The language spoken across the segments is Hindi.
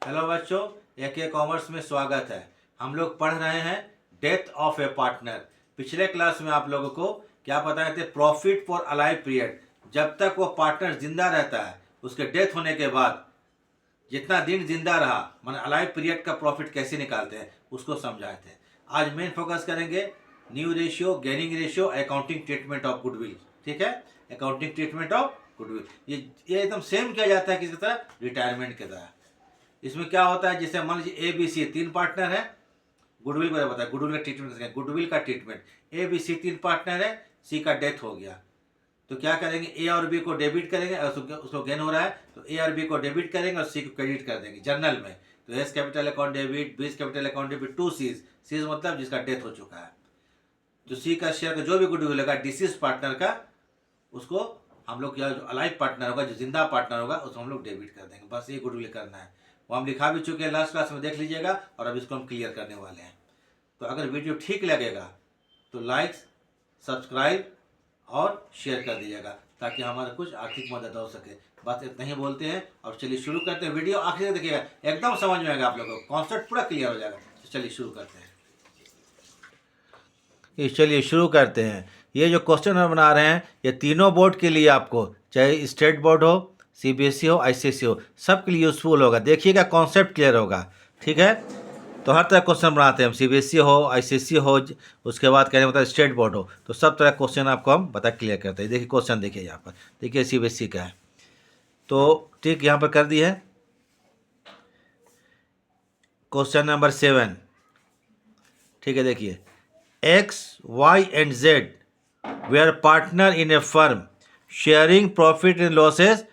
हेलो बच्चों, AK कॉमर्स में स्वागत है। हम लोग पढ़ रहे हैं डेथ ऑफ ए पार्टनर। पिछले क्लास में आप लोगों को क्या बताए थे? Profit for alive period. जब तक वो पार्टनर जिंदा रहता है, उसके डेथ होने के बाद जितना दिन जिंदा रहा, मान अलाइव पीरियड का प्रॉफिट कैसे निकालते हैं उसको समझाए थे। आज मेन फोकस करेंगे new ratio, gaining ratio, accounting treatment of goodwill. ठीक है, अकाउंटिंग ट्रीटमेंट ऑफ गुडविल ये एकदम सेम किया जाता है किसी तरह, रिटायरमेंट की तरह। इसमें क्या होता है, जैसे मान लीजिए ABC 3 पार्टनर है। गुडविल को बताया, गुडविल का ट्रीटमेंट करेंगे। गुडविल का ट्रीटमेंट, ABC 3 पार्टनर है, C का डेथ हो गया तो क्या करेंगे? A और B को डेबिट करेंगे, उसको गेन हो रहा है तो A और B को डेबिट करेंगे और C को क्रेडिट कर देंगे जर्नल में। तो एस कैपिटल अकाउंट डेबिट, बीस capital account debit, 2 C's। C's मतलब जिसका डेथ हो चुका है। तो C का शेयर का जो भी गुडविल होगा डिसीज पार्टनर का, उसको हम लोग या जो अलाइव पार्टनर होगा, जो जिंदा पार्टनर होगा, उसको हम लोग डेबिट कर देंगे। बस ये गुडविल करना है। वो हम लिखा भी चुके हैं, लास्ट क्लास में देख लीजिएगा। और अब इसको हम क्लियर करने वाले हैं। तो अगर वीडियो ठीक लगेगा तो लाइक, सब्सक्राइब और शेयर कर दीजिएगा, ताकि हमारा कुछ आर्थिक मदद हो सके। बस इतना ही बोलते हैं और चलिए शुरू करते हैं। वीडियो आखिर तक देखिएगा, एकदम समझ में आएगा आप लोगों को, कॉन्सेप्ट पूरा क्लियर हो जाएगा। तो चलिए शुरू करते हैं। चलिए शुरू करते हैं। ये जो क्वेश्चन हम बना रहे हैं, ये तीनों बोर्ड के लिए, आपको चाहे स्टेट बोर्ड हो, CBSE हो, ICSE हो, सबके लिए यूज़फुल होगा। देखिएगा, कॉन्सेप्ट क्लियर होगा। ठीक है, तो हर तरह क्वेश्चन बनाते हैं हम, CBSE हो, ICSE हो, उसके बाद कहने मतलब स्टेट बोर्ड हो, तो सब तरह क्वेश्चन आपको हम बता क्लियर करते हैं। देखिए क्वेश्चन देखिए यहाँ पर, देखिए CBSE का है। तो ठीक यहाँ पर कर दी है। Question number 7। ठीक है, देखिए X, Y and Z were partner in a firm sharing profit and losses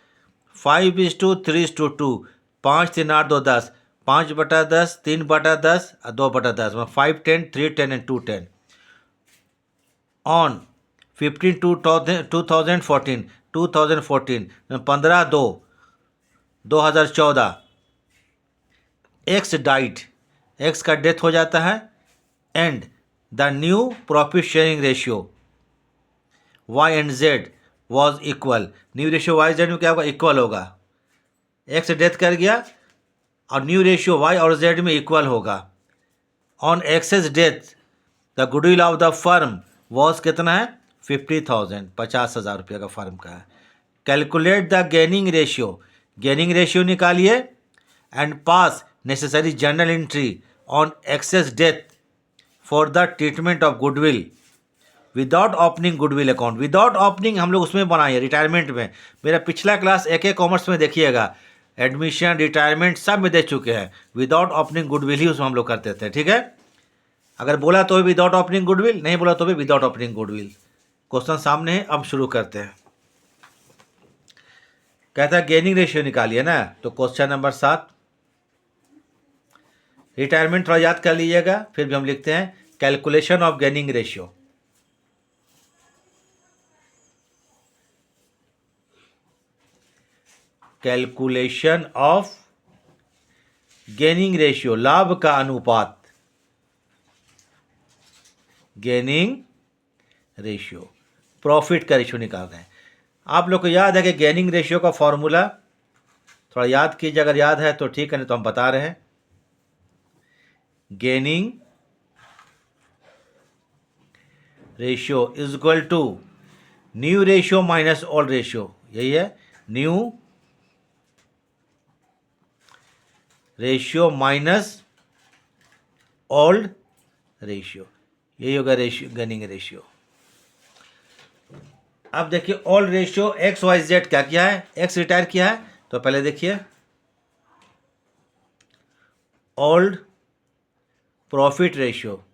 5:3:2। 5 3 8 2 10, 5/10, 3/10 और 2/10, मतलब 5 10 3 10 and 2 10 on 15/2/2014। 2014 15/2/2014 X died, X का डेथ हो जाता है and the new profit sharing ratio Y and Z was equal. New ratio Y Z में क्या होगा? इक्वल होगा। एक्स डेथ कर गया और न्यू रेशियो वाई और जेड में इक्वल होगा। On X's death the goodwill of the firm was कितना है? 50,000, 50,000 रुपये का फर्म का है। Calculate the gaining ratio, gaining ratio निकालिए and pass necessary journal entry on X's death for the treatment of goodwill without opening goodwill account. Without opening हम लोग उसमें बनाए, रिटायरमेंट में। मेरा पिछला क्लास AK कॉमर्स में देखिएगा, एडमिशन, रिटायरमेंट सब में दे चुके हैं। विदाउट ओपनिंग गुडविल ही उसमें हम लोग करते थे। ठीक है, अगर बोला तो भी विदाउट ओपनिंग गुडविल, नहीं बोला तो भी विदाउट ओपनिंग गुडविल। क्वेश्चन सामने है, अब शुरू करते हैं। कहता है गेनिंग रेशियो निकालिए ना, तो क्वेश्चन नंबर 7। रिटायरमेंट थोड़ा याद कर लीजिएगा, फिर भी हम लिखते हैं calculation of gaining ratio. Calculation of gaining ratio, लाभ का अनुपात। गेनिंग रेशियो, प्रॉफिट का रेशियो निकाल रहे हैं। आप लोग को याद है कि गेनिंग रेशियो का फॉर्मूला थोड़ा याद कीजिए, अगर याद है तो ठीक है, नहीं तो हम बता रहे हैं। Gaining ratio is equal to new ratio minus old ratio. यही है, new ratio minus old ratio, यही होगा रेशियो, गेनिंग रेशियो। अब देखिए ओल्ड रेशियो XYZ क्या किया है? एक्स रिटायर किया है, तो पहले देखिए old profit ratio,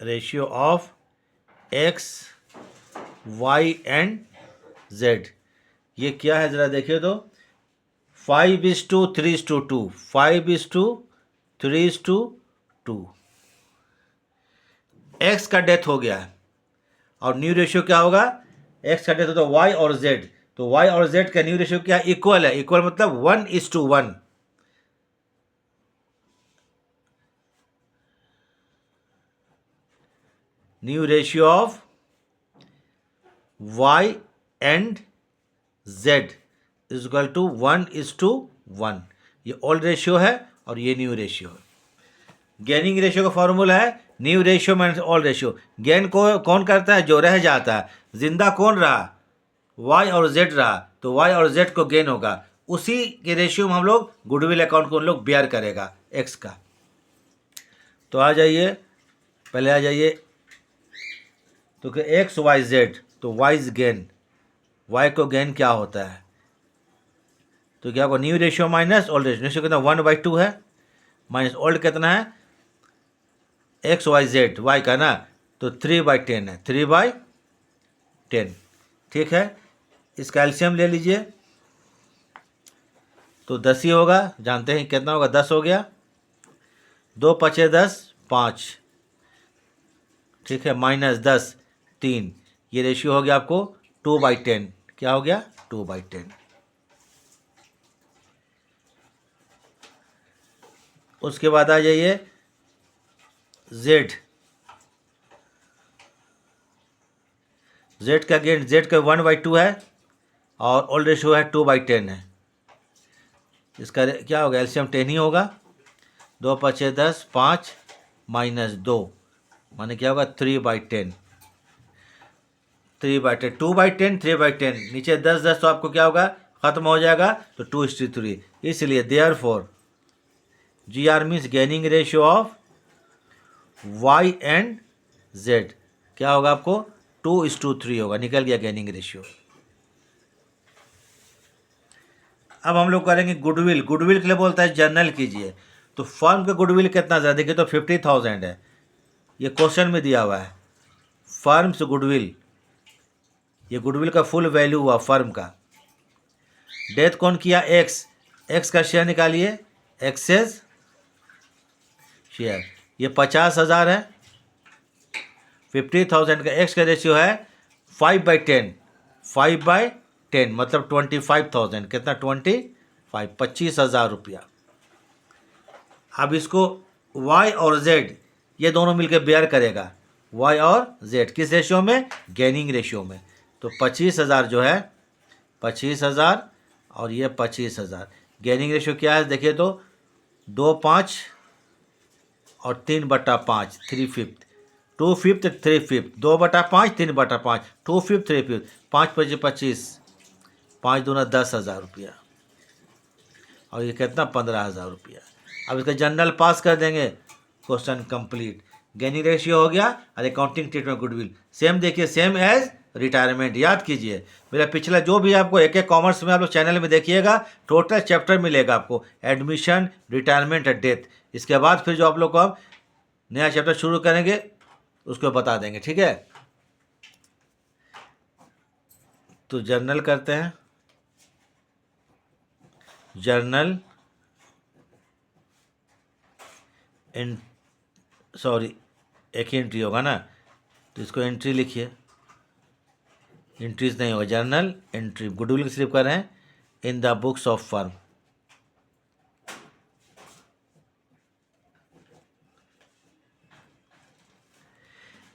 ratio of X, Y and Z। ये क्या है ज़रा देखिए तो, 5:3:2, 5:3:2। एक्स का डेथ हो गया है और न्यू रेशियो क्या होगा? एक्स का डेथ हो तो वाई और जेड, तो वाई और जेड का न्यू रेशियो क्या? इक्वल है। इक्वल मतलब 1:1। New ratio of Y and Z is equal to 1:1। ये ओल्ड रेशियो है और ये न्यू रेशियो है। गेनिंग रेशियो का फॉर्मूला है new ratio minus old ratio. Gain को कौन करता है? जो रह जाता है। जिंदा कौन रहा? वाई और जेड रहा, तो वाई और जेड को गेन होगा। उसी के रेशियो में हम लोग गुडविल अकाउंट को हम लोग बेयर करेगा एक्स का। तो आ जाइए, पहले आ जाइए तो कि एक्स वाई जेड, तो वाई गेन, वाई को गेन क्या होता है? तो क्या होगा? New ratio minus old ratio. Ratio कितना? 1/2 है, माइनस ओल्ड कितना है? एक्स वाई जेड, वाई का ना, तो 3/10 है, 3/10। ठीक है, इसका एलसीएम ले लीजिए, तो 10 ही होगा। जानते हैं कितना होगा? 10 हो गया। 2 पचे 10, 5। ठीक है, माइनस 10, 3। ये रेशियो हो गया आपको 2/10। क्या हो गया? 2/10। उसके बाद आ जाइए जेड। जेड का गेन, जेड का 1/2 है और ओल्ड रेशियो है 2/10 है। इसका क्या होगा? एलसीएम 10 ही होगा। 2 पचे 10, 5 माइनस 2, माने क्या होगा? 3/10। 3/10, 2/10, 3/10। नीचे 10 10 तो आपको क्या होगा? खत्म हो जाएगा, तो 2:3। इसलिए therefore G R means gaining ratio of Y and Z क्या होगा आपको? 2:3 होगा। निकल गया गेनिंग रेशियो। अब हम लोग करेंगे गुडविल। गुडविल के लिए बोलता है जर्नल कीजिए। तो फर्म का गुडविल कितना ज़्यादा? देखिए तो 50,000 है। ये क्वेश्चन में दिया हुआ है फर्म्स गुडविल। ये गुडविल का फुल वैल्यू हुआ फर्म का। डेथ कौन किया? एक्स। एक्स का शेयर निकालिए, एक्सेस शेयर। ये 50,000 है। 50,000 का एक्स का रेशियो है 5/10। 5/10 मतलब 25,000। कितना? 25, 25,000 रुपया। अब इसको वाई और जेड ये दोनों मिलकर बेयर करेगा। वाई और जेड किस रेशियो में? गेनिंग रेशियो में। तो 25,000 जो है, 25,000 और ये 25,000। गेनिंग रेशियो क्या है? देखिए तो 2/5 और 3/5, 3/5। 2/5, 3/5, 2/5, 3/5, 2/5, 3/5। 5 × 25, 5 दूना 10,000 रुपया। और ये कितना? 15,000 रुपया। अब इसका जनरल पास कर देंगे, क्वेश्चन कंप्लीट। गेनिंग रेशियो हो गया और अकाउंटिंग ट्रीटमेंट गुडविल सेम। देखिए सेम एज रिटायरमेंट। याद कीजिए मेरा पिछला जो भी आपको एक एक कॉमर्स में आप लोग चैनल में देखिएगा, टोटल चैप्टर मिलेगा आपको। एडमिशन, रिटायरमेंट और डेथ। इसके बाद फिर जो आप लोग को हम नया चैप्टर शुरू करेंगे उसको बता देंगे। ठीक है, तो जर्नल करते हैं। जर्नल सॉरी, एक ही एंट्री होगा ना, तो इसको एंट्री लिखिए। एंट्रीज नहीं होगा, जर्नल एंट्री। गुडविल सिर्फ कर रहे हैं in the books of firm.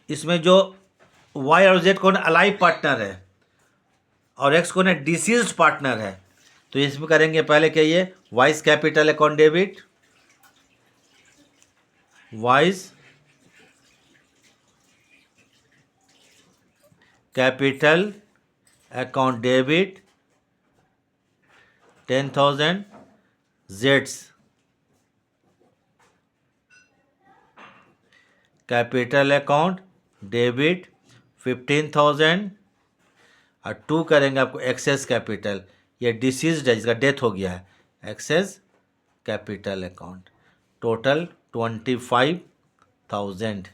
इसमें जो वाई और जेड कौन अलाइव पार्टनर है और एक्स कौन है? डिसीज्ड पार्टनर है। तो इसमें करेंगे पहले क्या? ये vice capital account debit, vice capital account debit 10,000। Jades capital account debit 15,000। और 2 करेंगे आपको एक्सेस कैपिटल। ये डिसीज्ड है, जिसका डेथ हो गया है। X's capital account total 25,000।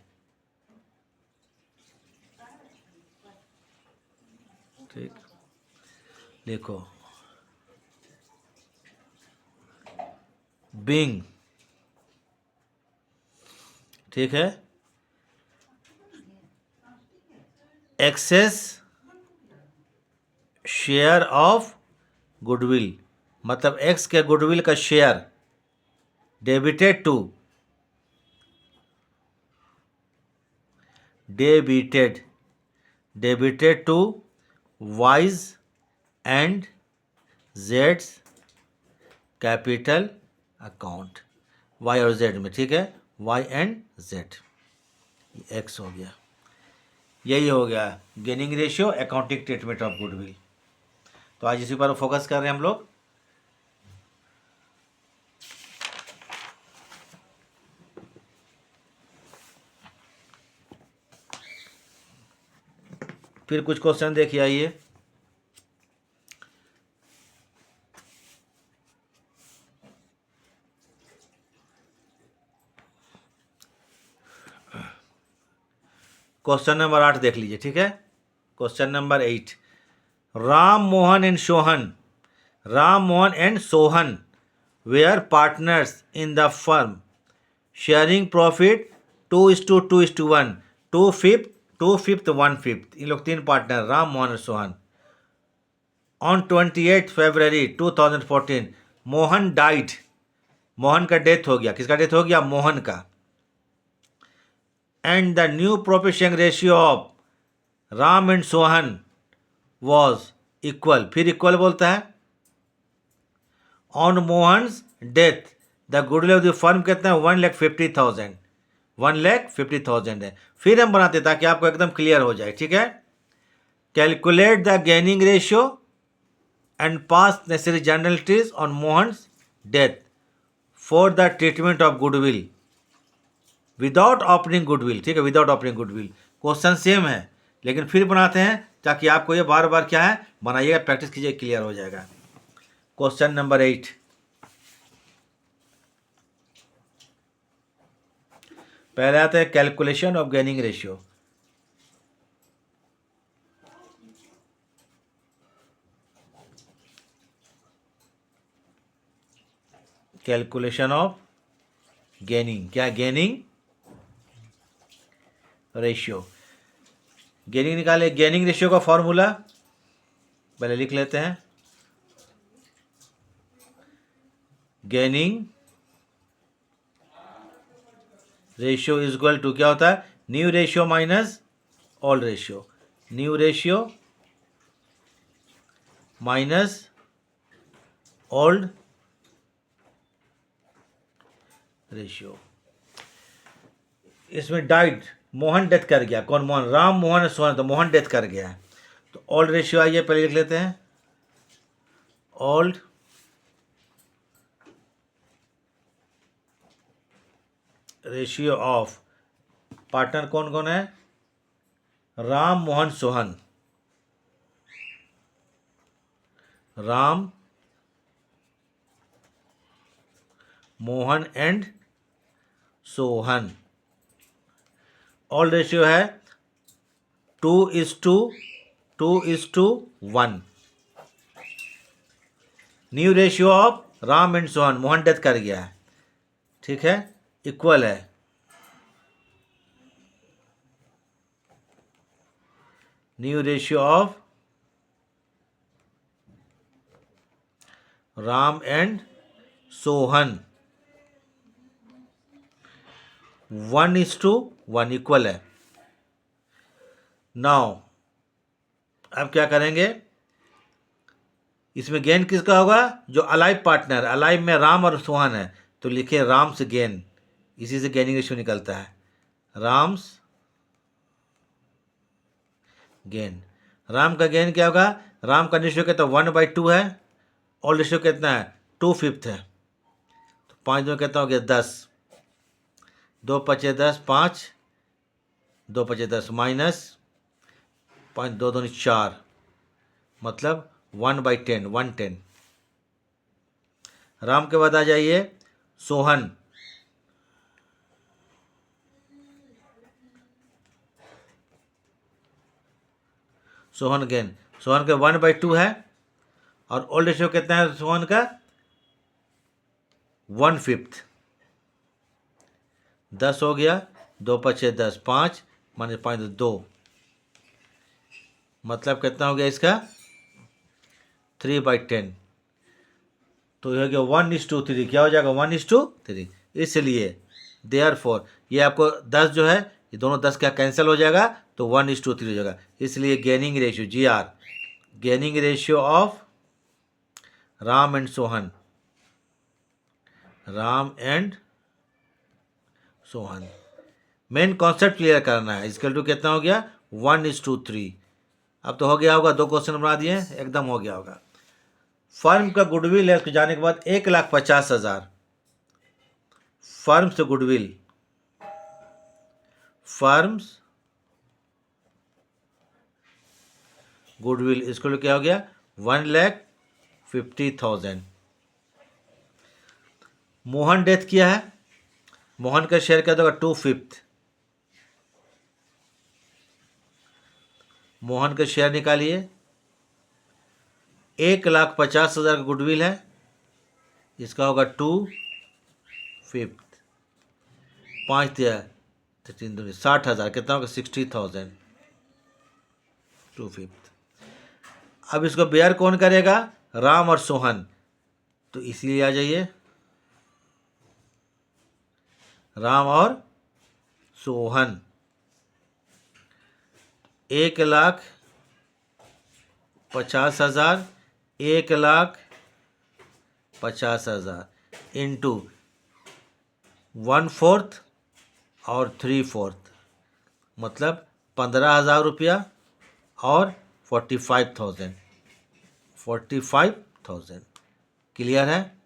ठीक, देखो बिंग। ठीक है, एक्सेस शेयर ऑफ गुडविल मतलब एक्स के गुडविल का share debited to debited to Y's and जेड्स कैपिटल अकाउंट, वाई और जेड में, ठीक है, वाई एंड जेड, एक्स हो गया। यही हो गया gaining ratio, accounting treatment of goodwill. तो आज इसी पर फोकस कर रहे हैं हम लोग। फिर कुछ क्वेश्चन देखिए, आइए। क्वेश्चन नंबर 8 देख लीजिए, ठीक है। Question number 8, Ram Mohan and Sohan were partners in the firm sharing profit 2:2:1, 2/5 1/5। इन लोग 3 पार्टनर, राम मोहन और Sohan. On 28 February 2014 Mohan died, Mohan का डेथ हो गया। किसका डेथ हो गया? मोहन का। And the new profit sharing ratio of Ram and Sohan was equal, फिर इक्वल बोलता है। On Mohan's death the goodwill of the firm कितना है? 1,50,000, 1,50,000 है। फिर हम बनाते ताकि आपको एकदम क्लियर हो जाए, ठीक है। Calculate the gaining ratio and pass necessary generalities on Mohan's death for the treatment of goodwill without opening goodwill, ठीक है, without opening goodwill. Question same है लेकिन फिर बनाते हैं ताकि आपको ये बार बार क्या है बनाइएगा, प्रैक्टिस कीजिए, क्लियर हो जाएगा। क्वेश्चन नंबर 8, पहले आते हैं calculation of gaining ratio. Calculation of gaining, क्या गेनिंग रेशियो, गेनिंग निकाले। गेनिंग रेशियो का फॉर्मूला पहले लिख लेते हैं। Gaining ratio is equal to क्या होता है? New ratio minus old ratio, new ratio minus old ratio. इसमें डाइड, मोहन डेथ कर गया। कौन मोहन? राम मोहन सोहन, तो मोहन डेथ कर गया है। तो ओल्ड रेशियो आइए पहले लिख लेते हैं। ओल्ड रेशियो ऑफ पार्टनर कौन कौन है? Ram Mohan Sohan, Ram Mohan and Sohan. Old ratio है 2:1। New ratio of Ram and Sohan, Mohan death कर गया है, ठीक है, इक्वल है new ratio of Ram and Sohan 1:1 equal है। नाउ अब क्या करेंगे? इसमें गेन किसका होगा? जो अलाइव पार्टनर, अलाइव में राम और सोहन है तो लिखे राम से गेन, इसी से गेनिंग रेशियो निकलता है। राम्स गेन, राम का गेन क्या होगा? राम का रेशियो कितना? 1/2 है। और रेशियो कितना है? 2/5 है। तो 5 2 कितना हो गया? 10, 2 5 10, 5 2 5 10 माइनस 5 2 2 4, मतलब 1/10, 1/10। राम के बाद आ जाइए सोहन, सोहन गेन, सोहन का 1/2 है। और ओल्ड रेशियो कितना है सोहन का? 1/5। 10 हो गया, 2 5 10, 5 माइनस 5 2, मतलब कितना हो गया इसका? 3/10। तो यह हो गया 1:3। क्या हो जाएगा? 1:3। इसलिए देयरफॉर ये आपको 10 जो है ये दोनों 10 का कैंसिल हो जाएगा तो 1:3 हो जाएगा। इसलिए gaining ratio GR gaining ratio of Ram and Sohan, Ram and Sohan. Main concept clear करना है। इसके टू कितना हो गया 1:3। अब तो हो गया होगा, 2 क्वेश्चन बना दिए, एकदम हो गया होगा। फर्म का गुडविल है उसके जाने के बाद 1,50,000। फर्म से गुडविल, फर्म्स गुडविल, इसको लिए क्या हो गया 1,50,000। मोहन डेथ किया है, मोहन का शेयर क्या होगा 2/5। मोहन का शेयर निकालिए। 1,50,000 का गुडविल है, इसका होगा 2/5। 5 दिया 3,60,000, कितना होगा 60,000, 2/5। अब इसको बेयर कौन करेगा, राम और सोहन, तो इसलिए आ जाइए राम और सोहन। 1,50,000, 1,50,000 इंटू 1/4 और 3/4, मतलब 15,000 रुपया और 45,000। 45,000 क्लियर है।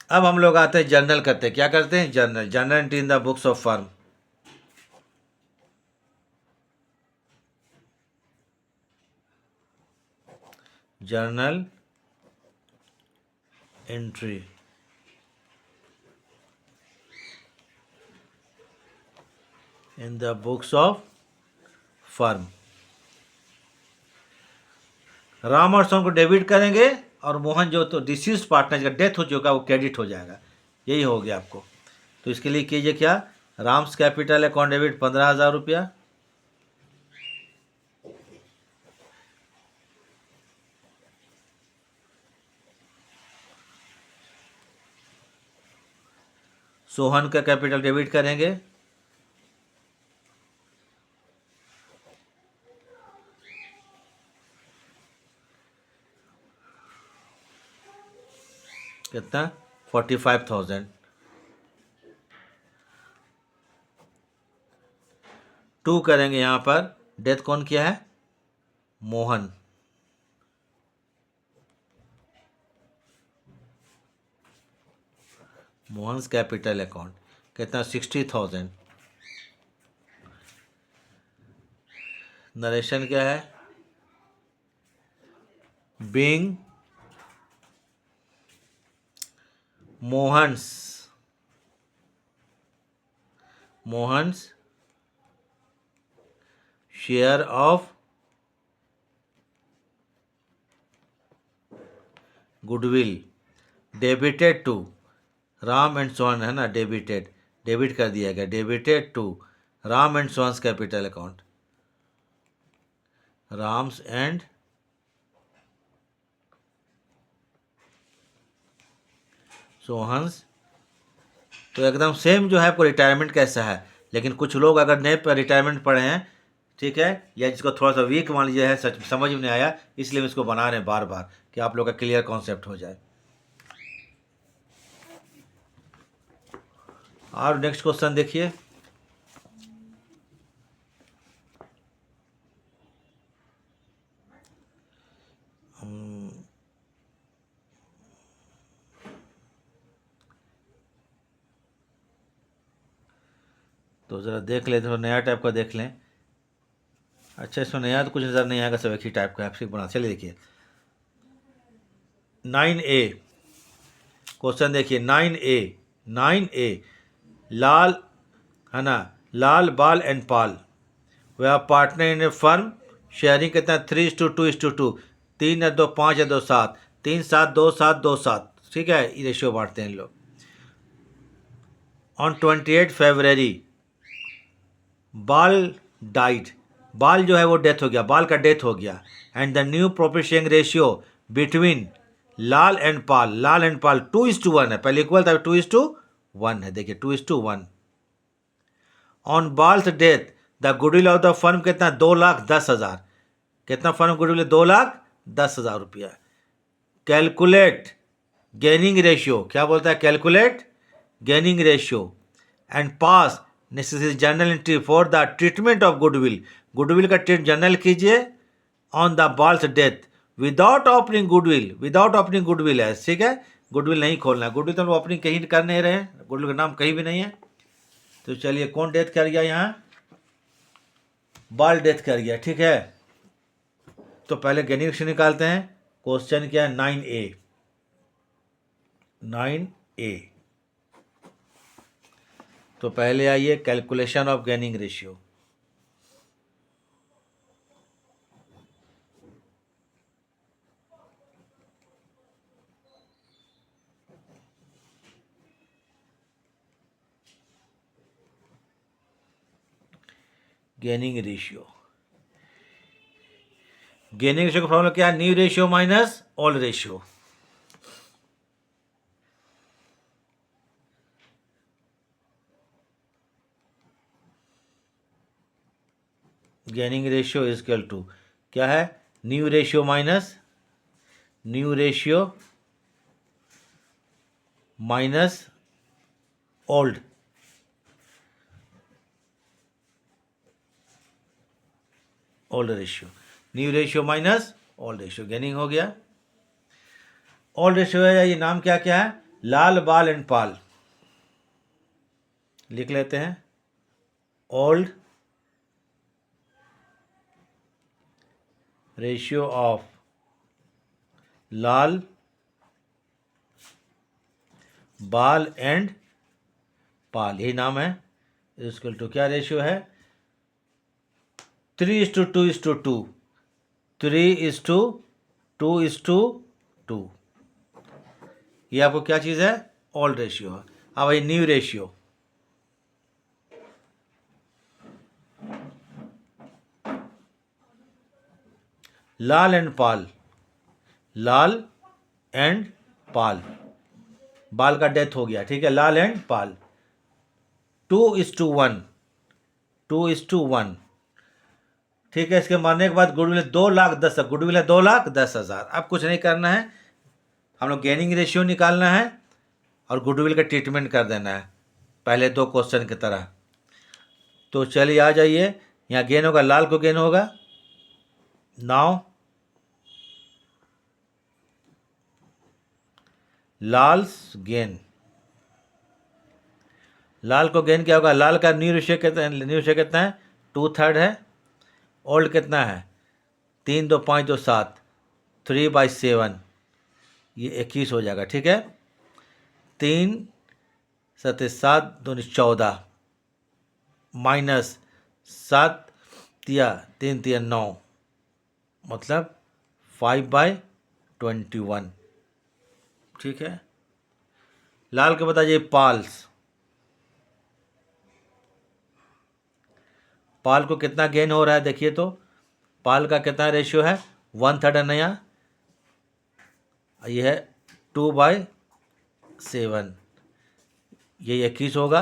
अब हम लोग आते हैं जर्नल करते हैं। क्या करते हैं, journal. Journal entry in the books of firm. Journal entry in the books of firm. Ram और सोहन को डेबिट करेंगे और मोहन जो तो डिसीज पार्टनर का डेथ हो चुका वो क्रेडिट हो जाएगा। यही हो गया आपको। तो इसके लिए कीजिए क्या, राम्स कैपिटल अकाउंट डेबिट 15,000 रुपया, सोहन का कैपिटल डेबिट करेंगे कितना 45,000। 2 करेंगे यहाँ पर, डेथ कौन किया है, मोहन। मोहन्स कैपिटल अकाउंट कितना 60,000। नरेशन क्या है, being Mohan's share of goodwill debited to Ram and Sohan, है ना, डेबिट कर दिया गया, debited to Ram and Sohan's capital account, Ram's and Sohan's. तो एकदम सेम जो है आपको रिटायरमेंट कैसा है, लेकिन कुछ लोग अगर नए पर रिटायरमेंट पढ़े हैं, ठीक है, या जिसको थोड़ा सा वीक मान लीजिए है, सच समझ में नहीं आया, इसलिए हम इसको बना रहे हैं बार बार कि आप लोग का क्लियर कॉन्सेप्ट हो जाए। और नेक्स्ट क्वेश्चन देखिए, तो ज़रा देख लें, थोड़ा नया टाइप का देख लें। अच्छा, इसमें नया तो कुछ नज़र नहीं आएगा, सब एक ही टाइप का आपसे बना। चलिए देखिए 9A क्वेश्चन देखिए, 9A लाल, है ना, Lal, Bal and Pal were partner in a firm, sharing कितना 3:2:2, 3 या 2 5 या 2 7, 3 7 2 7 2 7, ठीक है, ये रेशियो बांटते हैं इन लोग। ऑन 28 फरवरी बाल डाइड, बाल जो है वो डेथ हो गया, बाल का डेथ हो गया। And the new profit sharing ratio between Lal and Pal 2:1 है, पहले इक्वल था, 2:1 है। देखिए 2:1, on Bal's death the goodwill of the firm कितना 2,10,000, कितना फर्म गुडविल 2,10,000 रुपया। कैलकुलेट गेनिंग रेशियो, क्या बोलता है calculate gaining ratio and pass necessary journal entry for the treatment of goodwill, goodwill का ट्रीट जर्नल कीजिए on the Bal's death without opening goodwill, without opening goodwill है, ठीक है, गुडविल नहीं खोलना है, गुडविल तो हम ओपनिंग कहीं कर नहीं रहे हैं, गुडविल का नाम कहीं भी नहीं है। तो चलिए कौन डेथ कर गया यहाँ, बाल डेथ कर गया, ठीक है। तो पहले गेनिंग रेशियो निकालते हैं, क्वेश्चन क्या है 9A, 9A। तो पहले आइए calculation of gaining ratio. Gaining ratio, gaining ratio का फॉर्मूला क्या है, new ratio minus old ratio. Gaining ratio is equal to क्या है, new ratio minus old, old ratio, new ratio minus old ratio, gaining हो गया। ओल्ड रेशियो है, ये नाम क्या क्या है, लाल बाल एंड पाल, लिख लेते हैं old ratio of Lal Bal and पाल, यही नाम है, इक्वल टू क्या रेशियो है, 3:2:2, 3:2:2, ये आपको क्या चीज़ है, ओल्ड रेशियो है। अब ये new ratio, Lal and Pal, Lal and Pal, Bal का डेथ हो गया, ठीक है, लाल एंड पाल 2:1, 2:1, ठीक है। इसके मरने के बाद गुडविल 2,10,000, गुडविल है 2,10,000। अब कुछ नहीं करना है, हम लोग गेनिंग रेशियो निकालना है और गुडविल का ट्रीटमेंट कर देना है, पहले दो क्वेश्चन की तरह। तो चलिए आ जाइए, यहाँ गेन होगा, लाल को गेन होगा, नाउ लाल्स गेन, लाल को गेन क्या होगा, लाल का न्यू रेशियो कितना है, न्यू रेशियो कितना है 2/3 है, ओल्ड कितना है 3, 2, 5, 2, 7, 3/7, ये 21 हो जाएगा, ठीक है। 3×7=7, 14 -7×3=9, मतलब 5/21, ठीक है। लाल के बताइए पाल्स, पाल को कितना गेन हो रहा है, देखिए तो पाल का कितना रेशियो है 1/3 है नया, ये है 2/7, ये 21 होगा,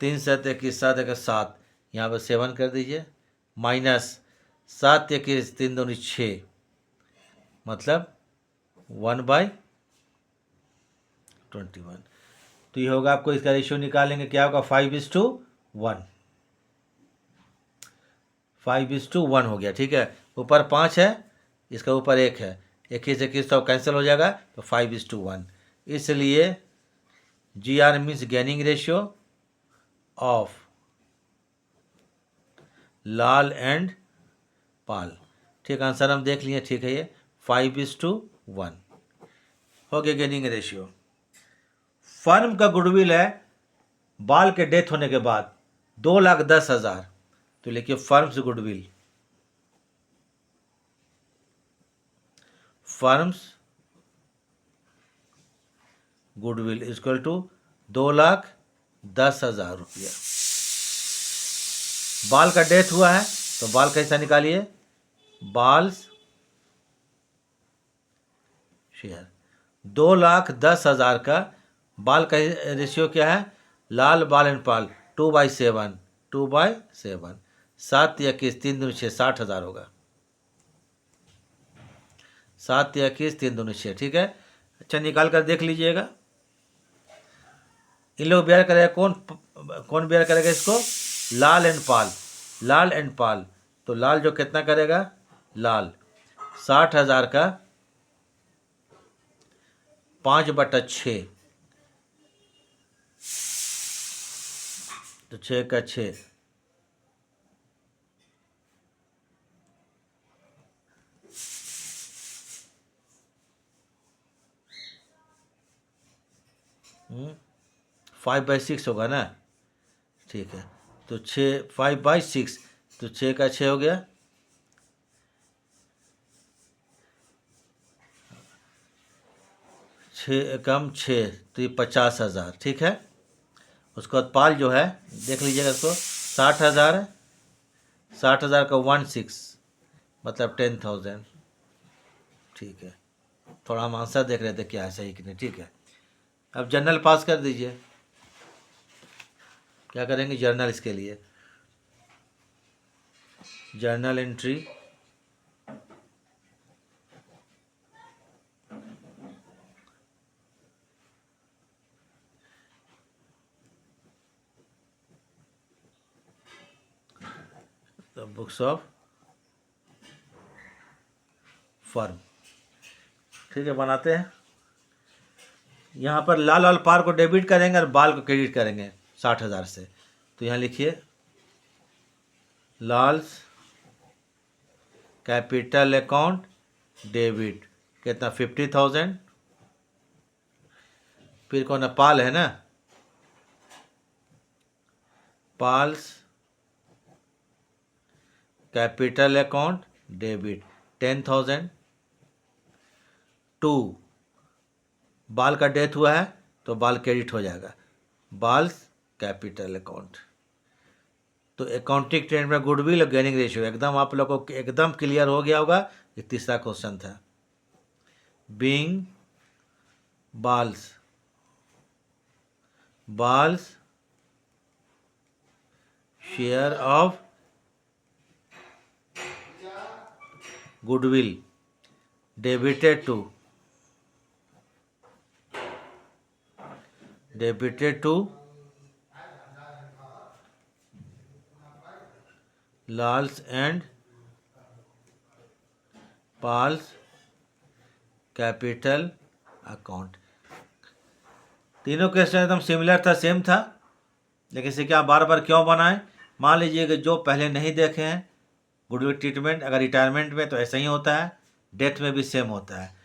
3×7=21, 7×7, यहाँ पर 7 कर दीजिए, -7×21, 3×2=6, मतलब 1/21। तो ये होगा, आपको इसका रेशियो निकालेंगे, क्या होगा 5:1, 5:1 हो गया, ठीक है। ऊपर 5 है, इसका ऊपर 1 है, 21 तो कैंसिल हो जाएगा, तो 5:1। इसलिए GR means gaining ratio of Lal and Pal, ठीक, आंसर हम देख लिए, ठीक है, ये 5:1 हो गया गेनिंग रेशियो। फर्म का गुडविल है बाल के डेथ होने के बाद 2,10,000, तो लिखिए firm's goodwill, firm's goodwill equal to 2,10,000 रुपया। बाल का डेथ हुआ है, तो बाल कैसा निकालिए, बाल्स शेयर, 2,10,000 का बाल का रेशियो क्या है, लाल बाल एंड पाल 2/7, 2/7, 7 या 21, 3 दूनी 6, 60,000 होगा। 7 या 21, 3 दूनी 6, ठीक है। अच्छा, निकाल कर देख लीजिएगा। इन लोग बेयर करेगा, कौन बेयर करेगा इसको? लाल एंड पाल। लाल एंड पाल, तो लाल जो कितना करेगा? लाल 60,000 का 5/6, तो 6 का 6, हम्म, 5/6 होगा ना, ठीक है। तो 5/6, तो 6 का 6 हो गया, 6 कम 6, तो ये 50,000, ठीक है। उसके बाद पाल जो है, देख लीजिएगा इसको, 60,000 है, 60,000 का 16, मतलब 10,000, ठीक है। थोड़ा हम आंसर देख रहे थे क्या है सही कि नहीं, ठीक है। अब जर्नल पास कर दीजिए। क्या करेंगे जर्नल? इसके लिए जर्नल एंट्री, तो बुक्स ऑफ फर्म, ठीक है, बनाते हैं। यहाँ पर लाल वाल पार को डेबिट करेंगे और बाल को क्रेडिट करेंगे 60,000 से। तो यहाँ लिखिए लाल्स कैपिटल अकाउंट डेबिट, कितना? 50,000। फिर कौन है? पाल है ना, पाल्स कैपिटल अकाउंट डेबिट 10,000 टू, बाल का डेथ हुआ है तो बाल क्रेडिट हो जाएगा, बाल्स कैपिटल अकाउंट। तो अकाउंटिंग ट्रेंड में गुडविल और गेनिंग रेशियो एकदम आप लोगों को एकदम क्लियर हो गया होगा। ये तीसरा क्वेश्चन था। Being Bal's, Bal's share of goodwill debited to Lal's and Pal's capital account. तीनों क्वेश्चन एकदम सिमिलर था, सेम था, लेकिन इसे क्या बार बार क्यों बनाएं? मान लीजिए कि जो पहले नहीं देखे हैं गुडविल ट्रीटमेंट, अगर रिटायरमेंट में तो ऐसा ही होता है, डेथ में भी सेम होता है।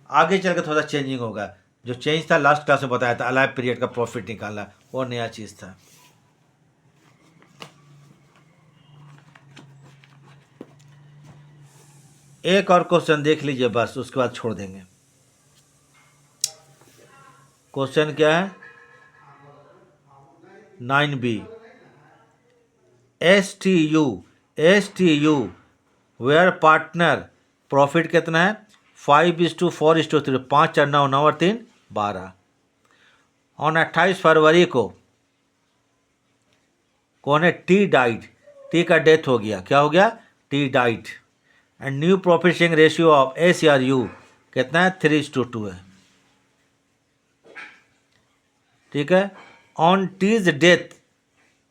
आगे चल कर थोड़ा चेंजिंग होगा। जो चेंज था लास्ट क्लास में बताया था, अलाइव पीरियड का प्रॉफिट निकालना, वो नया चीज़ था। एक और क्वेश्चन देख लीजिए बस, उसके बाद छोड़ देंगे। क्वेश्चन क्या है? 9B, STU where partner profit कितना है? 5:4:3, 5 4 9 9 और 3 12। ऑन 28 फरवरी को कौन है? टी डाइट, टी का डेथ हो गया। क्या हो गया? T died. And new profit sharing ratio of SRU कितना है? 3:2 है, ठीक है। On T's death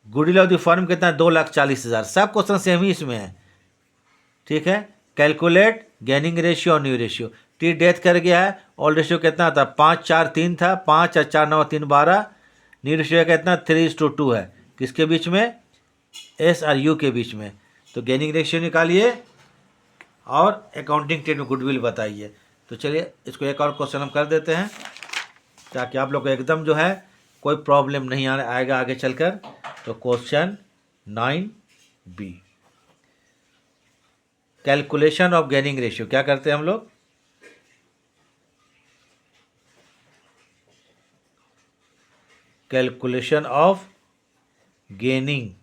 goodwill of the firm कितना है? 2,40,000। सब क्वेश्चन सेम ही इसमें है, ठीक है। कैलकुलेट गेनिंग रेशियो और न्यू रेशियो। टी डेथ कर गया है, ओल्ड रेशियो कितना था? 5 4 3 था, 5 4 9 3 12। न्यू रेशियो कितना? 3:2 है। किसके बीच में? SRU के बीच में। तो गेनिंग रेशियो निकालिए और अकाउंटिंग ट्रेंड में गुडविल बताइए। तो चलिए इसको एक और क्वेश्चन हम कर देते हैं, ताकि आप लोग को एकदम जो है कोई प्रॉब्लम नहीं आएगा आगे चलकर। तो question 9B, calculation of gaining ratio. क्या करते हैं हम लोग? कैलकुलेशन ऑफ गेनिंग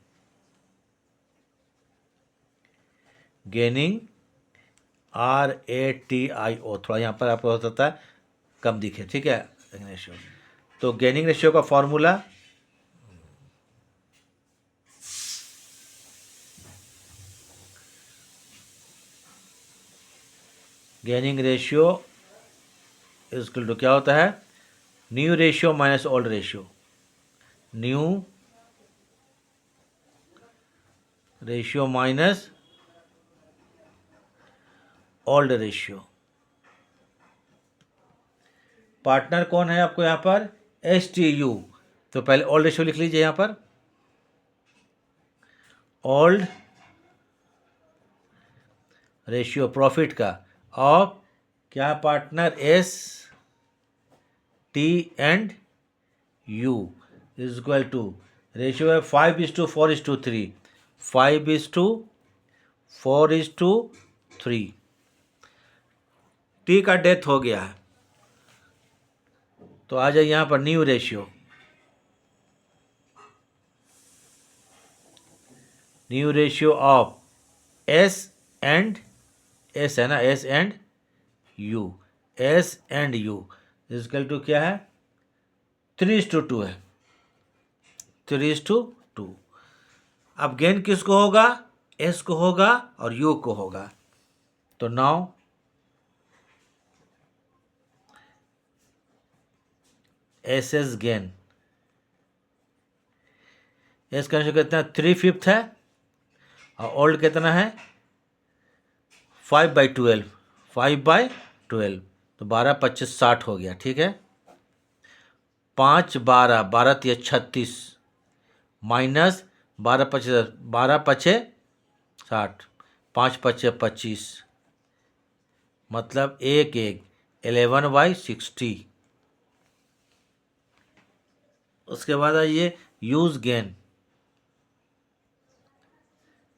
RATIO, थोड़ा यहाँ पर आपको हो सकता है कम दिखे, ठीक है, रेशियो। तो गेनिंग रेशियो का formula gaining ratio equal to क्या होता है, new ratio minus old ratio, new ratio minus old ratio. Partner कौन है आपको यहाँ पर, STU, तो पहले ओल्ड रेशियो लिख लीजिए यहाँ पर, ओल्ड रेशियो प्रॉफिट का ऑफ क्या partner STU is equal to, ratio है 5:4:3, 5:4:3। टी का डेथ हो गया है, तो आ जाए यहाँ पर new ratio, new ratio of S and S है ना, S and U, S and U is equal to क्या है, 3:2 है, 3:2। अब गेन किसको होगा, S को होगा और U को होगा, तो नाउ SS गेन, एस का रेशियो कितना है, 3/5 है, और ओल्ड कितना है 5/12, 5/12, तो 12×25=60 हो गया, ठीक है। 5×12, 12×3=36, माइनस 12×5, 12×5=60, 5×5=25, मतलब 11/60। उसके बाद आइए use gain,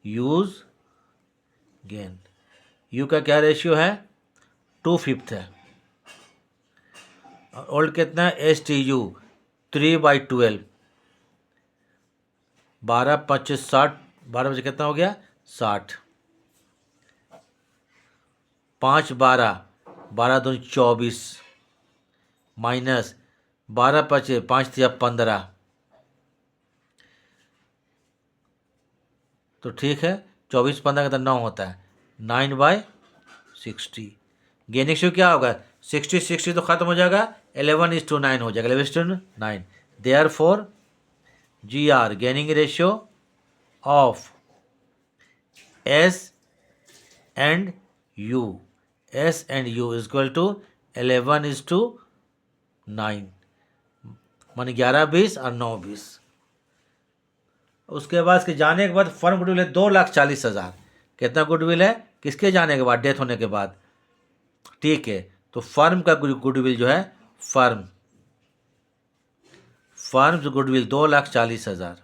use gain, you का क्या रेशियो है, 2/5 है, और ओल्ड कितना है, STU 3/12, 12×5=60, 12 कितना हो गया 60, 5×12, 12×2=24, माइनस 12×5, 5×3=15, तो ठीक है, 24×15 का 9 होता है, 9/60। गेन रेशियो क्या होगा, 60 तो खत्म हो जाएगा, 11:9 हो जाएगा, 11:9। Therefore GR gaining ratio of S and U, S and U is equal to 11:9, मान 11/20 और 9/20। उसके बाद इसके जाने के बाद फर्म गुडविल है 2,40,000। कितना गुडविल है, किसके जाने के बाद, डेथ होने के बाद, ठीक है। तो फर्म का गुडविल जो है, फर्म गुडविल 2,40,000,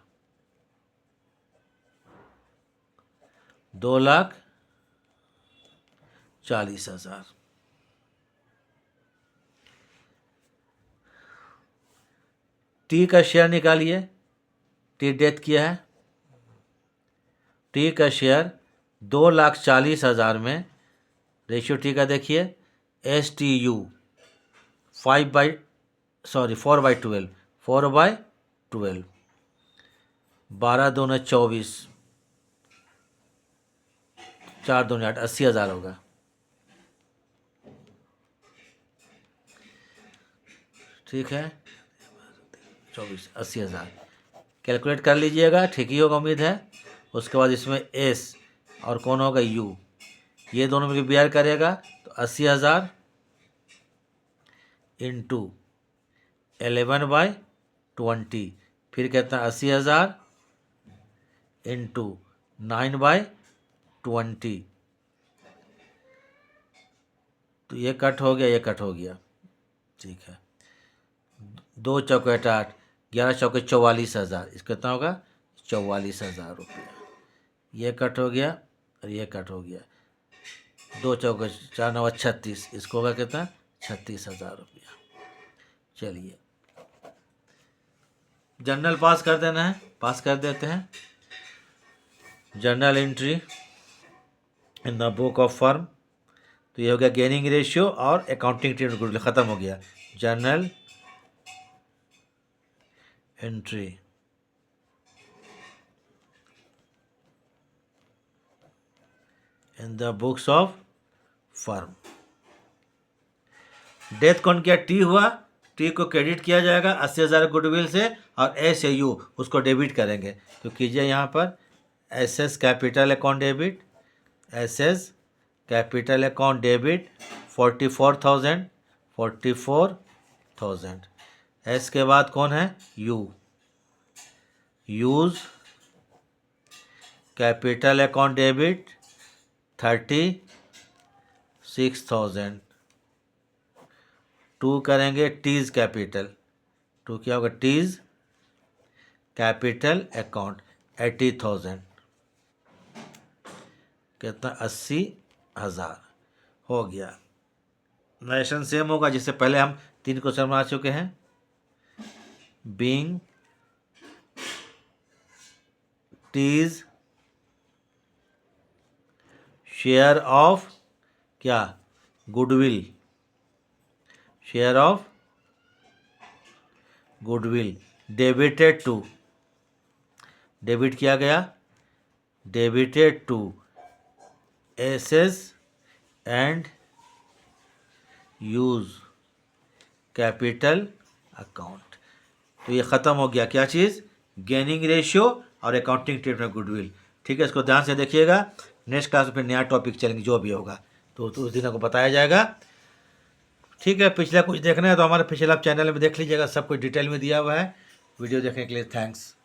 2,40,000। टी का शेयर निकालिए, टी डेथ किया है, टी का शेयर 2,40,000 में, रेशियो टी का देखिए, STU 4/12, 4/12, 12×2=24, 4×2=8, 80,000 होगा, ठीक है, 24, 80,000 कैलकुलेट कर लीजिएगा, ठीक ही होगा उम्मीद है। उसके बाद इसमें S और कौन होगा U, ये दोनों में बियर करेगा, तो 80,000 इंटू 11/20, फिर कहता है 80,000 इंटू 9/20, तो ये कट हो गया, ये कट हो गया, ठीक है। 2×4=8, 11×4=44,000, इसका कितना होगा 44,000 रुपया, ये कट हो गया और ये कट हो गया, 2×4=4×9=36, इसको होगा कितना 36,000 रुपया। चलिए जर्नल पास कर देना है, पास कर देते हैं। Journal entry in the book of firm, तो ये हो गया गेनिंग रेशियो और अकाउंटिंग ट्रीटमेंट गुडविल, खत्म हो गया। Journal entry in the books of firm, death कौन किया, टी हुआ, टी को क्रेडिट किया जाएगा 80,000 गुडविल से, और एस ए यू उसको डेबिट करेंगे। तो कीजिए यहाँ पर S S capital account debit, S S capital account debit 44,000। S के बाद कौन है, U, U's capital account debit 36,000। To करेंगे टीज कैपिटल, टू क्या होगा, टीज कैपिटल अकाउंट 80,000, कितना 80,000 हो गया। नरेशन सेम होगा जिससे पहले हम 3 क्वेश्चन बना चुके हैं। बीइंग टीज शेयर ऑफ क्या, goodwill, share of goodwill debited to, debit किया गया, debited to S S and U's capital account. तो ये ख़त्म हो गया क्या चीज़, गेनिंग रेशियो और अकाउंटिंग ट्रीटमेंट गुडविल। ठीक है, इसको ध्यान से देखिएगा। नेक्स्ट क्लास में नया टॉपिक चलेंगे जो भी होगा तो उस दिन को बताया जाएगा। ठीक है, पिछला कुछ देखना है तो हमारे पिछले आप चैनल में देख लीजिएगा, सब कुछ डिटेल में दिया हुआ है। वीडियो देखने के लिए थैंक्स।